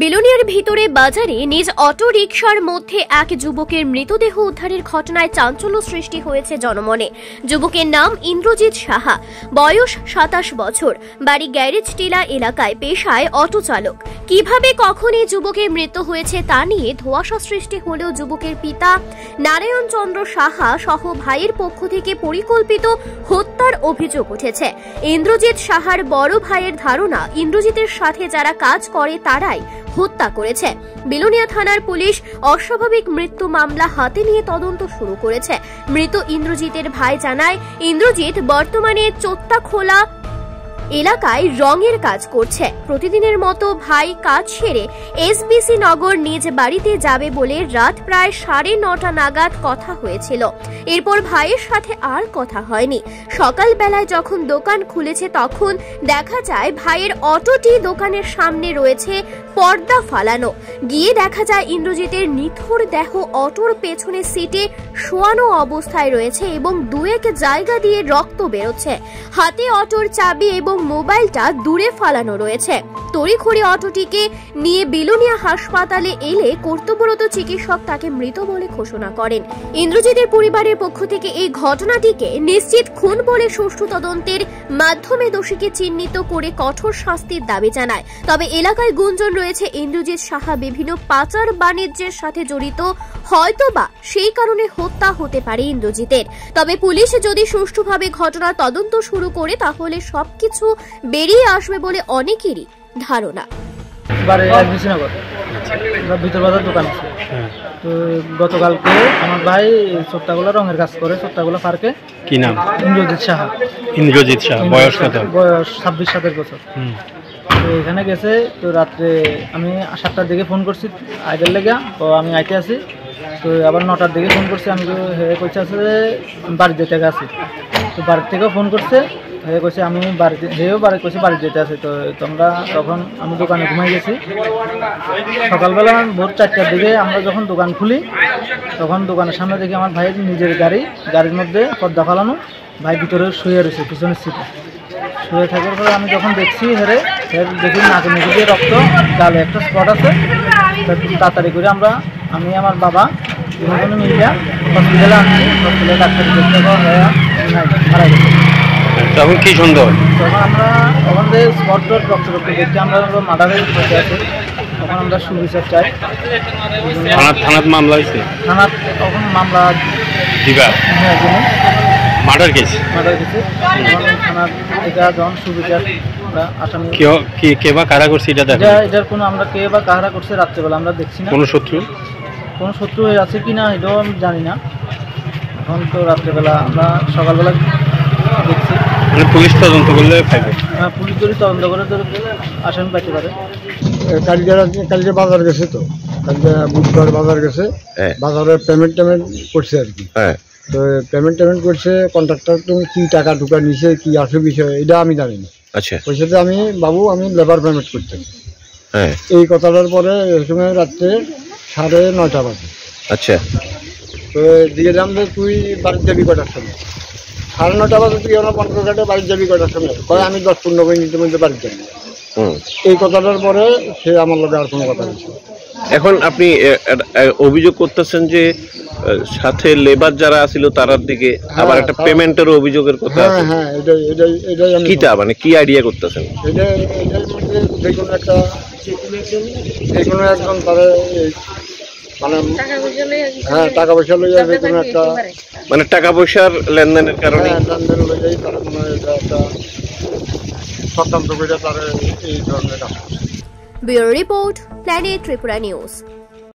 Billionaire ভিতরে বাজারে নিজ অটো রিকশার মধ্যে এক যুবকের মৃতদেহ উদ্ধারের ঘটনায় চাঞ্চল্য সৃষ্টি হয়েছে জনমনে। যুবকের নাম ইন্দ্রজিৎ সাহা, বয়স 27 বছর, বাড়ি গ্যারেজ টিলা এলাকায়, পেশায় অটো চালক। কিভাবে কখন এই যুবকের মৃত্যু হয়েছে তা নিয়ে ধোঁয়াশা সৃষ্টি হলেও যুবকের পিতা নারায়ণ চন্দ্র সাহা সহ ভাইয়ের পক্ষ থেকে পরিকল্পিত হত্যার অভিযোগ উঠেছে। ইন্দ্রজিৎ সাহার বড় ভাইয়ের ধারণা, ইন্দ্রজিতের সাথে যারা কাজ করে তারাই হত্যা করেছে। বিলোনিয়া থানার পুলিশ অস্বাভাবিক মৃত্যু মামলা হাতে নিয়ে তদন্ত শুরু করেছে। মৃত ইন্দ্রজিতের ভাই জানায়, ইন্দ্রজিৎ বর্তমানে চোত্তাখোলা এলাকায় রঙের কাজ করছে। প্রতিদিনের মতো ভাই কাজ সেরে এসবিসি নগর নিজ বাড়িতে যাবে বলে রাত প্রায় 9:30 নাগাদ কথা হয়েছিল। এরপর ভাইয়ের সাথে আর কথা হয়নি। সকালবেলায় যখন দোকান খুলেছে তখন দেখা যায় ভাইয়ের অটোটি দোকানের সামনে রয়েছে পর্দা ফালানো। গিয়ে দেখা যায় ইন্দ্রজিতের নিথর দেহ অটোর পেছনে সিটে শোয়ানো অবস্থায় রয়েছে এবং দুয়েক জায়গা দিয়ে রক্ত বেরোচ্ছে। হাতে অটোর চাবি এবং মোবাইলটা দূরে ফালানো রয়েছে। তড়িঘড়ি অটোটিকে নিয়ে বিলোনিয়া হাসপাতালে এলে কর্তব্যরত চিকিৎসক তাকে মৃত বলে ঘোষণা করেন। ইন্দ্রজিতের পরিবারের পক্ষ থেকে এই ঘটনাটিকে নিশ্চিত খুন বলে সুষ্ঠু তদন্তের মাধ্যমে দোষীকে চিহ্নিত করে কঠোর শাস্তির দাবি জানায়। তবে এলাকায় গুঞ্জন রয়েছে ইন্দ্রজিৎ সাহা বিভিন্ন পাচার বাণিজ্যের সাথে জড়িত, হয়তোবা সেই কারণে হত্যা হতে পারে ইন্দ্রজিতের। তবে পুলিশ যদি সুষ্ঠুভাবে ঘটনার তদন্ত শুরু করে তাহলে সবকিছু বেরিয়ে আসবে বলে অনেকেরই ধারণা। ভিতর বাজার দোকান আছে, তো গতকালকে আমার ভাই চোত্তাগোলা রঙের কাজ করে, চোত্তাগোলা পার্কে। কি নাম? ইন্দ্রজিৎ সাহা। ইন্দ্রজিৎ সাহা বয়স কত? বয়স 26-27 বছর। তো এখানে গেছে, তো রাত্রে আমি 7টার দিকে ফোন করছি আইডের লেগে, তো আমি আইতে আছি। তো আবার 9টার দিকে ফোন করছি, আমি কইছে আছে যে বাড়ি যেতে গেছি। তো বাড়ির থেকেও ফোন করছে, কইছে আমি বাড়িতে কইছে বাড়ি যেতে আছে। তো তোমরা তখন আমি দোকানে ঘুমাই গেছি। সকালবেলা ভোর 4টার দিকে আমরা যখন দোকান খুলি তখন দোকানের সামনে দেখি আমার ভাইয়ের নিজের গাড়ির মধ্যে পর্দা ফালানো, ভাই ভিতরে শুয়ে রয়েছে পিছনের সিটে। শুয়ে থাকার পরে আমি যখন দেখছি দেখি নাকে মুখে দিয়ে রক্ত, গালে একটা স্পট আছে। তাড়াতাড়ি করে আমি আমার বাবা দুজনে মিলিয়া হসপিটালে আনছি। হসপিটালে ডাক্তার দেখতে মারা গেছে। তখন কি সুন্দর, তখন আমরা ওখান থেকে স্পট রক্ত দেখতে আমরা মার্ডারের বসে আছি। তখন আমরা সুবিচার চাই। থানার মামলা হয়েছে? থানার তখন মামলা দিবা? হ্যাঁ, মার্ডার কেস। থানার এটা যখন সুবিচার আসামি কে বা কারা করছে এটার কোনো আমরা কে বা কারা করছে রাত্রেবেলা আমরা দেখছি না। কোনো শত্রু হয়ে আছে কিনা এটাও আমি জানি না। এখন তো রাত্রেবেলা আমরা সকালবেলা দেখছি। পুলিশ তদন্ত করলে পুলিশ যদি তদন্ত করে তো আসামি পাইতে পারে। কালকে বাজার গেছে, তো কালকে বুধবার বাজার গেছে, বাজারে পেমেন্ট করছে আর কি। তো পেমেন্ট করছে, কন্ট্রাক্টর তুমি কি টাকা ঢুকা নিছে, কি আছে বিষয় এটা আমি জানি না। আচ্ছা, ওই সাথে আমি লেবার পেমেন্ট করতে, এই কথাটার পরে এই সময় রাত্রে 9:30 বাজে। আচ্ছা, তো দিয়ে যাম যে তুই বাড়ির যাবি কটার সময়? 9:30 বাজে তুই আমার 15 ঘন্টা বাড়ির যাবি কটার সময়? আমি 10-15 মিনিটের মধ্যে বাড়ির যাবি। এই কথাটার পরে সে আমার লোকে আর কোনো কথা বলছে। এখন আপনি অভিযোগ করতেছেন যে সাথে লেবার যারা আছিল তারার দিকে আবার একটা পেমেন্টের অভিযোগের কথা আছে। হ্যাঁ, এটাই আমি কিটা মানে কি আইডিয়া করতেছেন? এটার মধ্যে যে কোনো একজন তারা মানে টাকা পয়সা লইয়া যে কোনো একটা মানে টাকা পয়সার লেনদেনের কারণে লেনদেন লইয়াই তারা কোনো একটা স্বতন্ত্র করে তারা এই ধরনের কাজ। Bureau report, planet Tripura news.